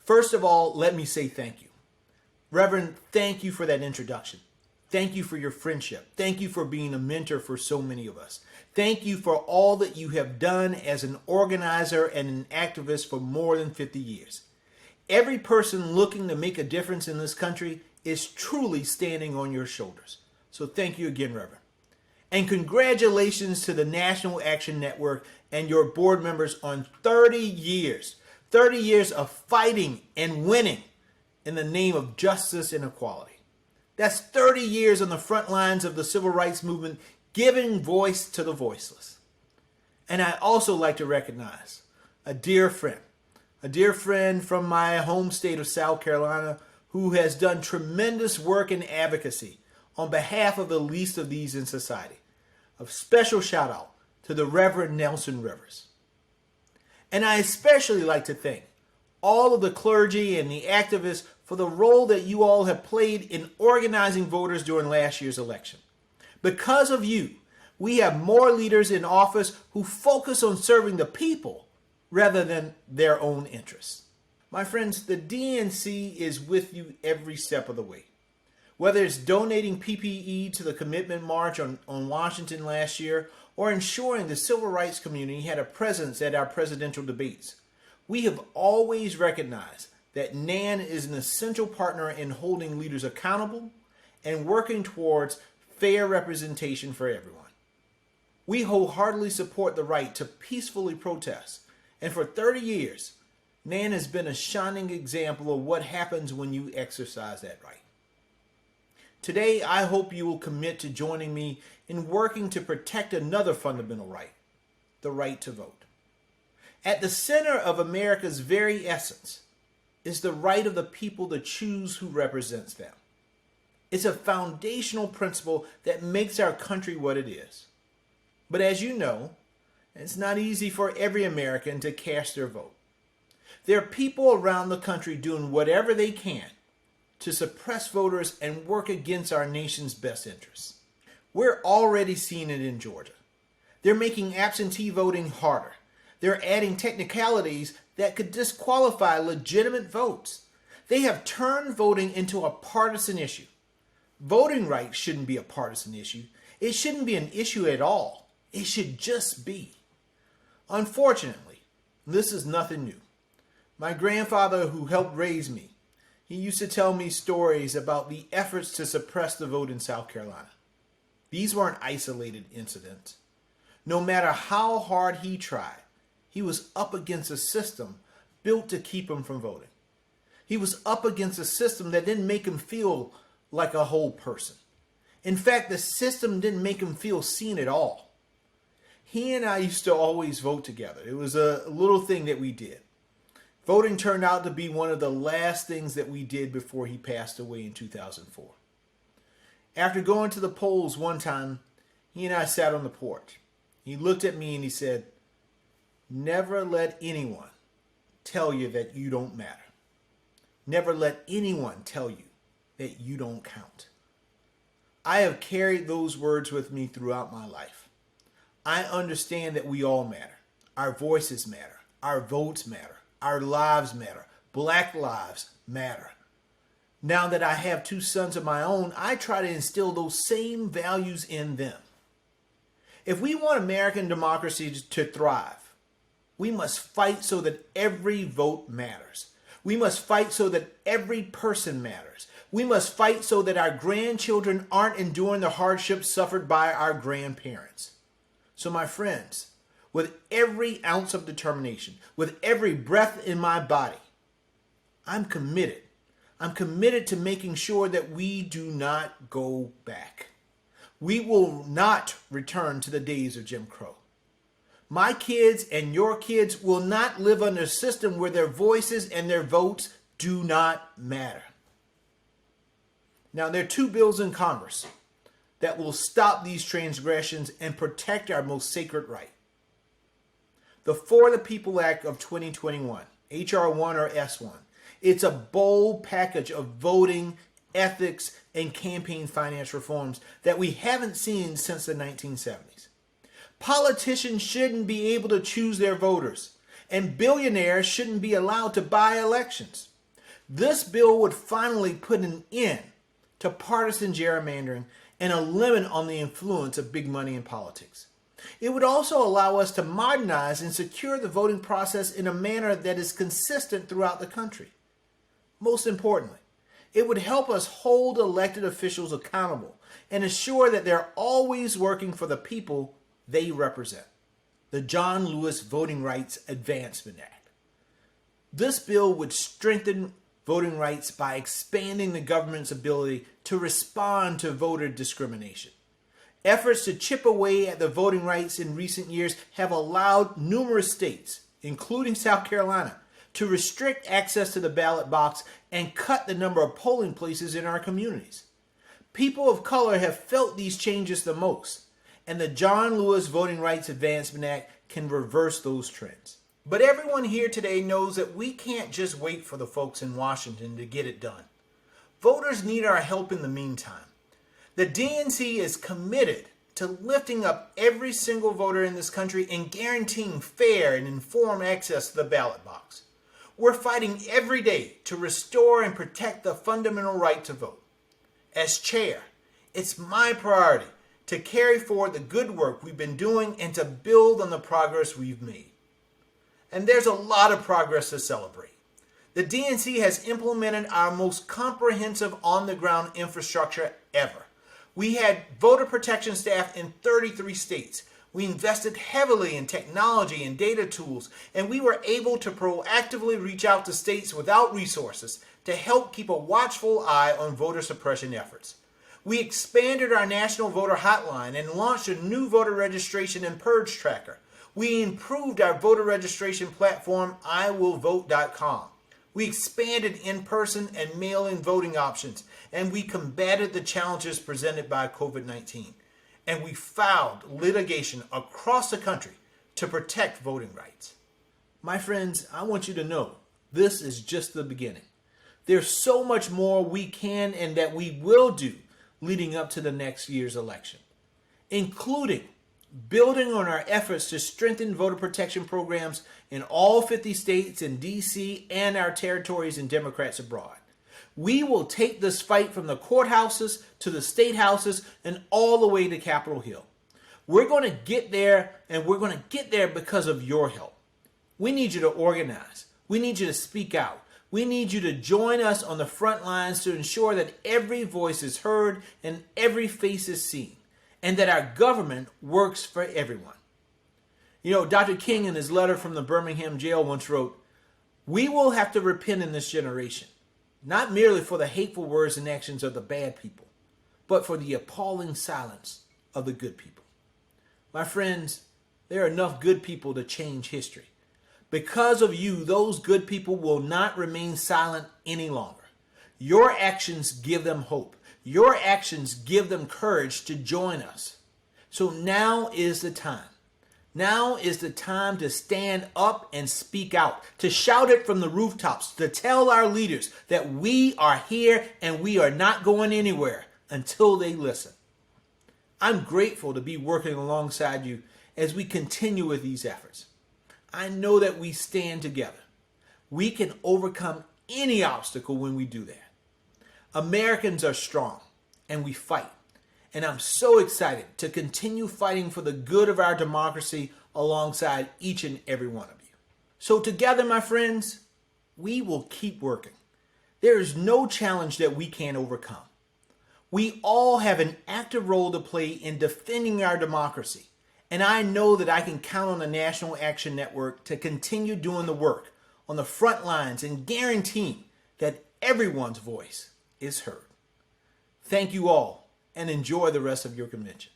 First of all, let me say thank you. Reverend, thank you for that introduction. Thank you for your friendship. Thank you for being a mentor for so many of us. Thank you for all that you have done as an organizer and an activist for more than 50 years. Every person looking to make a difference in this country is truly standing on your shoulders. So thank you again, Reverend. And congratulations to the National Action Network and your board members on 30 years. 30 years of fighting and winning in the name of justice and equality. That's 30 years on the front lines of the civil rights movement, giving voice to the voiceless. And I also like to recognize a dear friend from my home state of South Carolina who has done tremendous work in advocacy on behalf of the least of these in society. A special shout out to the Reverend Nelson Rivers. And I especially like to thank all of the clergy and the activists for the role that you all have played in organizing voters during last year's election. Because of you, we have more leaders in office who focus on serving the people rather than their own interests. My friends, the DNC is with you every step of the way. Whether it's donating PPE to the Commitment March on Washington last year, or ensuring the civil rights community had a presence at our presidential debates, we have always recognized that NAN is an essential partner in holding leaders accountable and working towards fair representation for everyone. We wholeheartedly support the right to peacefully protest, and for 30 years, NAN has been a shining example of what happens when you exercise that right. Today, I hope you will commit to joining me in working to protect another fundamental right, the right to vote. At the center of America's very essence is the right of the people to choose who represents them. It's a foundational principle that makes our country what it is. But as you know, it's not easy for every American to cast their vote. There are people around the country doing whatever they can to suppress voters and work against our nation's best interests. We're already seeing it in Georgia. They're making absentee voting harder. They're adding technicalities that could disqualify legitimate votes. They have turned voting into a partisan issue. Voting rights shouldn't be a partisan issue. It shouldn't be an issue at all. It should just be. Unfortunately, this is nothing new. My grandfather, who helped raise me, he used to tell me stories about the efforts to suppress the vote in South Carolina. These weren't isolated incidents. No matter how hard he tried, he was up against a system built to keep him from voting. He was up against a system that didn't make him feel like a whole person. In fact, the system didn't make him feel seen at all. He and I used to always vote together. It was a little thing that we did. Voting turned out to be one of the last things that we did before he passed away in 2004. After going to the polls one time, he and I sat on the porch. He looked at me and he said, "Never let anyone tell you that you don't matter. Never let anyone tell you that you don't count." I have carried those words with me throughout my life. I understand that we all matter. Our voices matter. Our votes matter. Our lives matter. Black lives matter. Now that I have two sons of my own, I try to instill those same values in them. If we want American democracy to thrive, we must fight so that every vote matters. We must fight so that every person matters. We must fight so that our grandchildren aren't enduring the hardships suffered by our grandparents. So my friends, with every ounce of determination, with every breath in my body, I'm committed. I'm committed to making sure that we do not go back. We will not return to the days of Jim Crow. My kids and your kids will not live under a system where their voices and their votes do not matter. Now, there are two bills in Congress that will stop these transgressions and protect our most sacred right. The For the People Act of 2021, H.R. 1 or S1, it's a bold package of voting, ethics, and campaign finance reforms that we haven't seen since the 1970s. Politicians shouldn't be able to choose their voters, and billionaires shouldn't be allowed to buy elections. This bill would finally put an end to partisan gerrymandering and a limit on the influence of big money in politics. It would also allow us to modernize and secure the voting process in a manner that is consistent throughout the country. Most importantly, it would help us hold elected officials accountable and ensure that they're always working for the people they represent. The John Lewis Voting Rights Advancement Act. This bill would strengthen voting rights by expanding the government's ability to respond to voter discrimination. Efforts to chip away at the voting rights in recent years have allowed numerous states, including South Carolina, to restrict access to the ballot box and cut the number of polling places in our communities. People of color have felt these changes the most, and the John Lewis Voting Rights Advancement Act can reverse those trends. But everyone here today knows that we can't just wait for the folks in Washington to get it done. Voters need our help in the meantime. The DNC is committed to lifting up every single voter in this country and guaranteeing fair and informed access to the ballot box. We're fighting every day to restore and protect the fundamental right to vote. As chair, it's my priority to carry forward the good work we've been doing and to build on the progress we've made. And there's a lot of progress to celebrate. The DNC has implemented our most comprehensive on-the-ground infrastructure ever. We had voter protection staff in 33 states. We invested heavily in technology and data tools, and we were able to proactively reach out to states without resources to help keep a watchful eye on voter suppression efforts. We expanded our national voter hotline and launched a new voter registration and purge tracker. We improved our voter registration platform, iwillvote.com. We expanded in-person and mail-in voting options, and we combated the challenges presented by COVID-19. And we filed litigation across the country to protect voting rights. My friends, I want you to know this is just the beginning. There's so much more we can and that we will do leading up to the next year's election, including building on our efforts to strengthen voter protection programs in all 50 states and DC and our territories and Democrats abroad. We will take this fight from the courthouses to the state houses and all the way to Capitol Hill. We're going to get there, and we're going to get there because of your help. We need you to organize. We need you to speak out. We need you to join us on the front lines to ensure that every voice is heard and every face is seen, and that our government works for everyone. You know, Dr. King in his letter from the Birmingham jail once wrote, "We will have to repent in this generation, not merely for the hateful words and actions of the bad people, but for the appalling silence of the good people." My friends, there are enough good people to change history. Because of you, those good people will not remain silent any longer. Your actions give them hope. Your actions give them courage to join us. So now is the time. Now is the time to stand up and speak out, to shout it from the rooftops, to tell our leaders that we are here and we are not going anywhere until they listen. I'm grateful to be working alongside you as we continue with these efforts. I know that we stand together. We can overcome any obstacle when we do that. Americans are strong and we fight. And I'm so excited to continue fighting for the good of our democracy alongside each and every one of you. So together, my friends, we will keep working. There is no challenge that we can't overcome. We all have an active role to play in defending our democracy. And I know that I can count on the National Action Network to continue doing the work on the front lines and guaranteeing that everyone's voice is heard. Thank you all, and enjoy the rest of your convention.